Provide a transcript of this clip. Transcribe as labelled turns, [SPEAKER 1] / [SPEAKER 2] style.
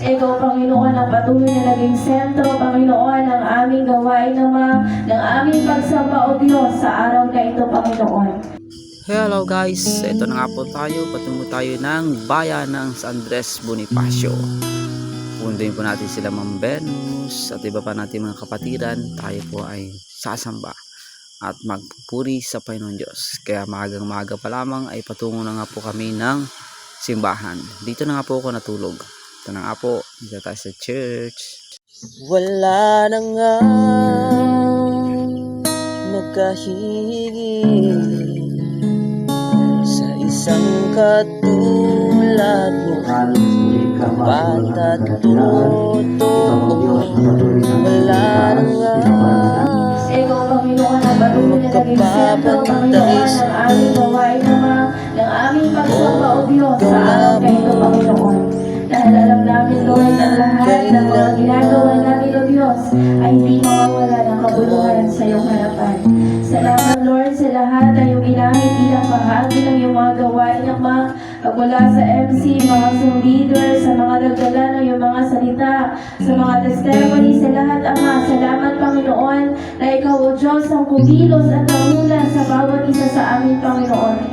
[SPEAKER 1] Ikaw, Panginoon, ang patuloy na naging sentro, Panginoon, ng aming gawain ng aming pagsamba, O Diyos, sa araw na ito, Panginoon.
[SPEAKER 2] Hello guys, ito na nga po tayo, patungo tayo ng bayan ng San Andres Bonifacio. Punduin po natin sila Ma'am Venus at iba pa natin mga kapatiran. Tayo po ay sasamba at magpupuri sa Panginoon Diyos. Kaya maagang maaga pa lamang ay patungo na nga po kami ng simbahan. Dito na nga po ako natulog. Ito na nga po, dito tayo sa church. Wala na nga makahigit sa isang katulad mo, bata't totoo. Wala na nga
[SPEAKER 1] Ikaw, Panginoon, ang patuloy na naging sentro, Panginoon, ng aming gawain ng aming pagsamba, O Diyos, sa araw na ito, Panginoon. Dahil alam namin, Lord, ang lahat ng mga ginagawa namin, O Diyos, ay hindi mawawala ng kabuluhan sa iyong harapan. Salamat, Lord, sa lahat ng iyong ginamit bilang bahagi ng iyong mga gawain ng mula sa MC, mga Zoom leaders, sa mga nagdala ng iyong mga salita, sa mga testimony, sa lahat, Ama. Salamat, Panginoon, na ikaw, O Diyos, ang kumilos at namula sa bawat isa sa amin, Panginoon.